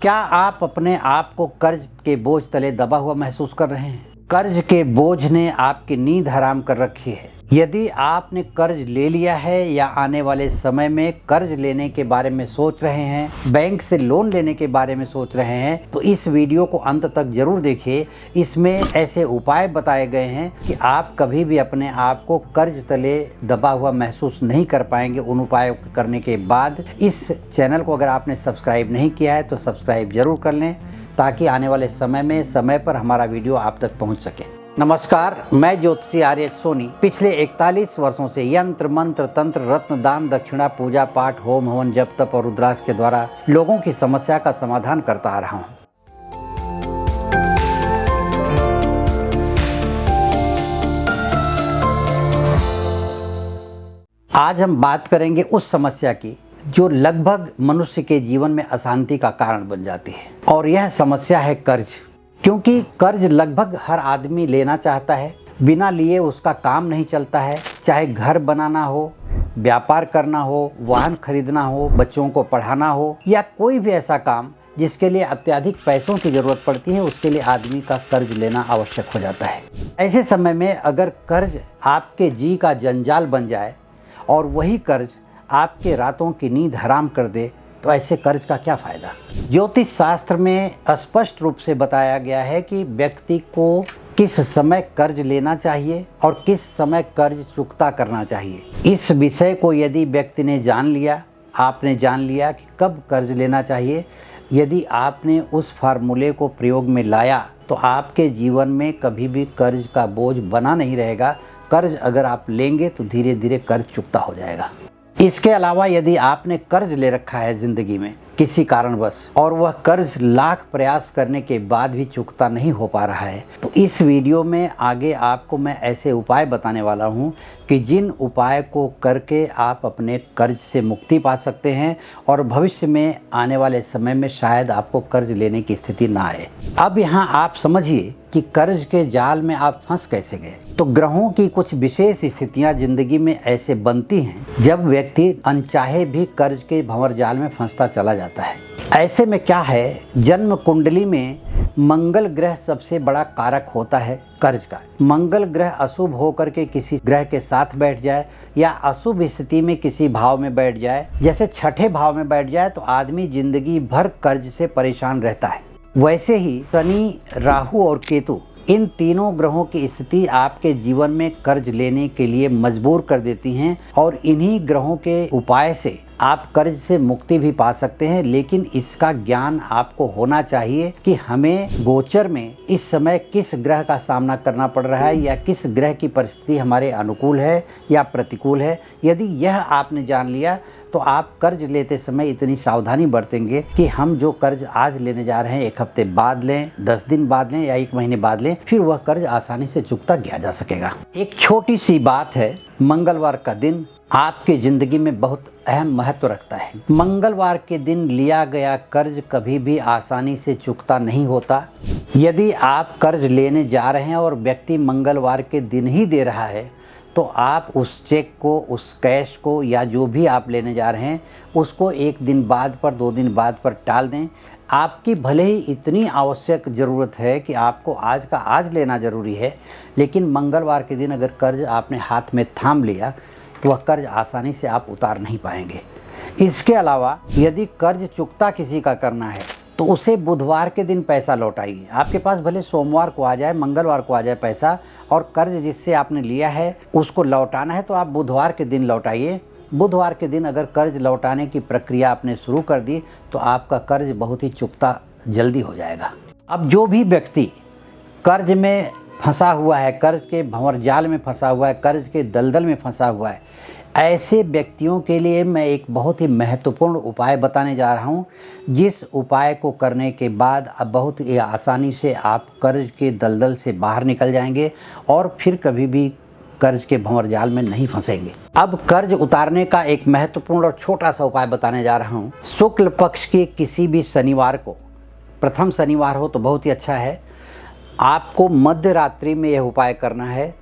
क्या आप अपने आप को कर्ज के बोझ तले दबा हुआ महसूस कर रहे हैं? कर्ज के बोझ ने आपकी नींद हराम कर रखी है। यदि आपने कर्ज ले लिया है या आने वाले समय में कर्ज लेने के बारे में सोच रहे हैं, बैंक से लोन लेने के बारे में सोच रहे हैं, तो इस वीडियो को अंत तक जरूर देखिए। इसमें ऐसे उपाय बताए गए हैं कि आप कभी भी अपने आप को कर्ज तले दबा हुआ महसूस नहीं कर पाएंगे। उन उपायों करने के बाद इस चैनल को अगर आपने सब्सक्राइब नहीं किया है तो सब्सक्राइब जरूर कर लें, ताकि आने वाले समय में समय पर हमारा वीडियो आप तक पहुंच सके। नमस्कार, मैं ज्योतिषी आर्य सोनी पिछले 41 वर्षों से यंत्र मंत्र तंत्र रत्न दान दक्षिणा पूजा पाठ होम हवन जप तप और रुद्राक्ष के द्वारा लोगों की समस्या का समाधान करता आ रहा हूँ। आज हम बात करेंगे उस समस्या की जो लगभग मनुष्य के जीवन में अशांति का कारण बन जाती है, और यह समस्या है कर्ज। क्योंकि कर्ज लगभग हर आदमी लेना चाहता है, बिना लिए उसका काम नहीं चलता है। चाहे घर बनाना हो, व्यापार करना हो, वाहन खरीदना हो, बच्चों को पढ़ाना हो, या कोई भी ऐसा काम जिसके लिए अत्यधिक पैसों की जरूरत पड़ती है, उसके लिए आदमी का कर्ज लेना आवश्यक हो जाता है। ऐसे समय में अगर कर्ज आपके जी का जंजाल बन जाए और वही कर्ज आपके रातों की नींद हराम कर दे, तो ऐसे कर्ज का क्या फायदा। ज्योतिष शास्त्र में स्पष्ट रूप से बताया गया है कि व्यक्ति को किस समय कर्ज लेना चाहिए और किस समय कर्ज चुकता करना चाहिए। इस विषय को यदि व्यक्ति ने जान लिया, आपने जान लिया कि कब कर्ज लेना चाहिए, यदि आपने उस फार्मूले को प्रयोग में लाया, तो आपके जीवन में कभी भी कर्ज का बोझ बना नहीं रहेगा। कर्ज अगर आप लेंगे तो धीरे धीरे कर्ज चुकता हो जाएगा। इसके अलावा यदि आपने कर्ज ले रखा है जिंदगी में किसी कारणवश, और वह कर्ज लाख प्रयास करने के बाद भी चुकता नहीं हो पा रहा है, तो इस वीडियो में आगे आपको मैं ऐसे उपाय बताने वाला हूं कि जिन उपाय को करके आप अपने कर्ज से मुक्ति पा सकते हैं और भविष्य में आने वाले समय में शायद आपको कर्ज लेने की स्थिति ना आए। अब यहाँ आप समझिए कि कर्ज के जाल में आप फंस कैसे गए। तो ग्रहों की कुछ विशेष स्थितियां जिंदगी में ऐसे बनती हैं जब व्यक्ति अनचाहे भी कर्ज के भंवर जाल में फंसता चला जाता है। ऐसे में क्या है, जन्म कुंडली में मंगल ग्रह सबसे बड़ा कारक होता है कर्ज का। मंगल ग्रह अशुभ होकर के किसी ग्रह के साथ बैठ जाए या अशुभ स्थिति में किसी भाव में बैठ जाए, जैसे छठे भाव में बैठ जाए, तो आदमी जिंदगी भर कर्ज से परेशान रहता है। वैसे ही शनि, राहु और केतु, इन तीनों ग्रहों की स्थिति आपके जीवन में कर्ज लेने के लिए मजबूर कर देती हैं, और इन्हीं ग्रहों के उपाय से आप कर्ज से मुक्ति भी पा सकते हैं। लेकिन इसका ज्ञान आपको होना चाहिए कि हमें गोचर में इस समय किस ग्रह का सामना करना पड़ रहा है या किस ग्रह की परिस्थिति हमारे अनुकूल है या प्रतिकूल है। यदि यह आपने जान लिया तो आप कर्ज लेते समय इतनी सावधानी बरतेंगे कि हम जो कर्ज आज लेने जा रहे हैं 1 हफ्ते बाद लें, 10 दिन बाद लें या 1 महीने बाद लें, फिर वह कर्ज आसानी से चुकता किया जा सकेगा। एक छोटी सी बात है, मंगलवार का दिन आपकी जिंदगी में बहुत अहम महत्व रखता है। मंगलवार के दिन लिया गया कर्ज कभी भी आसानी से चुकता नहीं होता। यदि आप कर्ज लेने जा रहे हैं और व्यक्ति मंगलवार के दिन ही दे रहा है, तो आप उस चेक को, उस कैश को, या जो भी आप लेने जा रहे हैं उसको 1 दिन बाद पर, 2 दिन बाद पर टाल दें। आपकी भले ही इतनी आवश्यक ज़रूरत है कि आपको आज का आज लेना ज़रूरी है, लेकिन मंगलवार के दिन अगर कर्ज आपने हाथ में थाम लिया तो वह कर्ज आसानी से आप उतार नहीं पाएंगे। इसके अलावा यदि कर्ज चुकता किसी का करना है तो उसे बुधवार के दिन पैसा लौटाइए। आपके पास भले सोमवार को आ जाए, मंगलवार को आ जाए पैसा, और कर्ज जिससे आपने लिया है उसको लौटाना है तो आप बुधवार के दिन लौटाइए। बुधवार के दिन अगर कर्ज लौटाने की प्रक्रिया आपने शुरू कर दी तो आपका कर्ज बहुत ही चुकता जल्दी हो जाएगा। अब जो भी व्यक्ति कर्ज में फंसा हुआ है, कर्ज के भंवर जाल में फंसा हुआ है, कर्ज के दलदल में फंसा हुआ है, ऐसे व्यक्तियों के लिए मैं एक बहुत ही महत्वपूर्ण उपाय बताने जा रहा हूं, जिस उपाय को करने के बाद अब बहुत ही आसानी से आप कर्ज के दलदल से बाहर निकल जाएंगे और फिर कभी भी कर्ज के भंवर जाल में नहीं फंसेंगे। अब कर्ज उतारने का एक महत्वपूर्ण और छोटा सा उपाय बताने जा रहा हूं। शुक्ल पक्ष के किसी भी शनिवार को, प्रथम शनिवार हो तो बहुत ही अच्छा है, आपको मध्य रात्रि में यह उपाय करना है।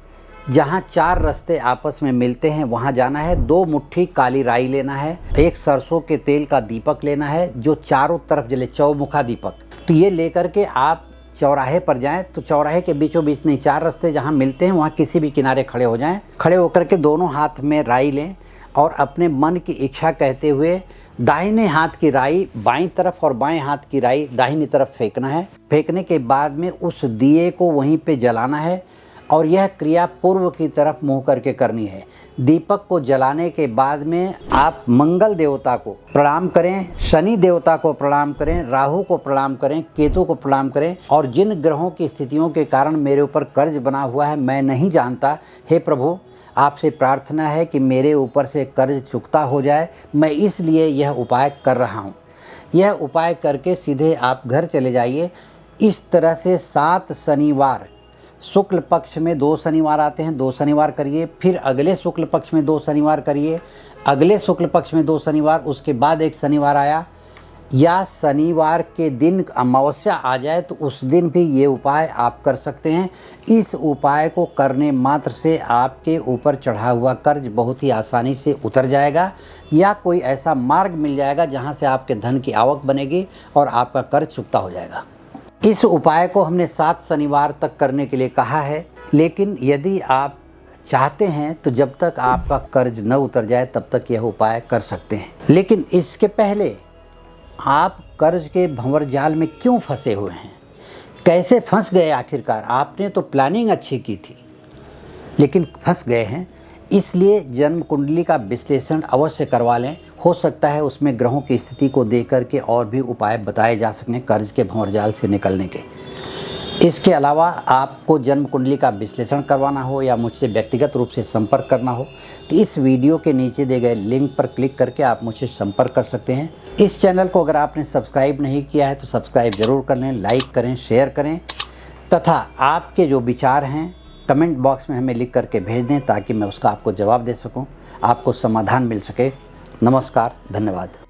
जहाँ 4 रास्ते आपस में मिलते हैं वहाँ जाना है। 2 मुट्ठी काली राई लेना है, 1 सरसों के तेल का दीपक लेना है जो चारों तरफ जले, चौमुखा दीपक। तो ये लेकर के आप चौराहे पर जाएं। तो चौराहे के बीचों बीच नहीं, 4 रास्ते जहाँ मिलते हैं वहाँ किसी भी किनारे खड़े हो जाएं। खड़े होकर के दोनों हाथ में राई लें और अपने मन की इच्छा कहते हुए दाहिने हाथ की राई बाईं तरफ और बाएं हाथ की राई दाहिनी तरफ फेंकना है। फेंकने के बाद में उस दिए को वहीं पे जलाना है और यह क्रिया पूर्व की तरफ मुँह करके करनी है। दीपक को जलाने के बाद में आप मंगल देवता को प्रणाम करें, शनि देवता को प्रणाम करें, राहु को प्रणाम करें, केतु को प्रणाम करें। और जिन ग्रहों की स्थितियों के कारण मेरे ऊपर कर्ज बना हुआ है मैं नहीं जानता, हे प्रभु आपसे प्रार्थना है कि मेरे ऊपर से कर्ज चुकता हो जाए, मैं इसलिए यह उपाय कर रहा हूँ। यह उपाय करके सीधे आप घर चले जाइए। इस तरह से 7 शनिवार, शुक्ल पक्ष में 2 शनिवार आते हैं, 2 शनिवार करिए, फिर अगले शुक्ल पक्ष में 2 शनिवार करिए, अगले शुक्ल पक्ष में 2 शनिवार, उसके बाद 1 शनिवार आया, या शनिवार के दिन अमावस्या आ जाए तो उस दिन भी ये उपाय आप कर सकते हैं। इस उपाय को करने मात्र से आपके ऊपर चढ़ा हुआ कर्ज बहुत ही आसानी से उतर जाएगा, या कोई ऐसा मार्ग मिल जाएगा जहाँ से आपके धन की आवक बनेगी और आपका कर्ज चुकता हो जाएगा। इस उपाय को हमने 7 शनिवार तक करने के लिए कहा है, लेकिन यदि आप चाहते हैं तो जब तक आपका कर्ज न उतर जाए तब तक यह उपाय कर सकते हैं। लेकिन इसके पहले आप कर्ज के भंवर जाल में क्यों फंसे हुए हैं, कैसे फंस गए आखिरकार? आपने तो प्लानिंग अच्छी की थी लेकिन फंस गए हैं। इसलिए जन्म कुंडली का विश्लेषण अवश्य करवा लें। हो सकता है उसमें ग्रहों की स्थिति को देख करके और भी उपाय बताए जा सकें कर्ज के भंवर जाल से निकलने के। इसके अलावा आपको जन्म कुंडली का विश्लेषण करवाना हो या मुझसे व्यक्तिगत रूप से संपर्क करना हो तो इस वीडियो के नीचे दिए गए लिंक पर क्लिक करके आप मुझसे संपर्क कर सकते हैं। इस चैनल को अगर आपने सब्सक्राइब नहीं किया है तो सब्सक्राइब ज़रूर कर लें, लाइक करें, शेयर करें, तथा आपके जो विचार हैं कमेंट बॉक्स में हमें लिख करके भेज दें ताकि मैं उसका आपको जवाब दे सकूं, आपको समाधान मिल सके। नमस्कार, धन्यवाद।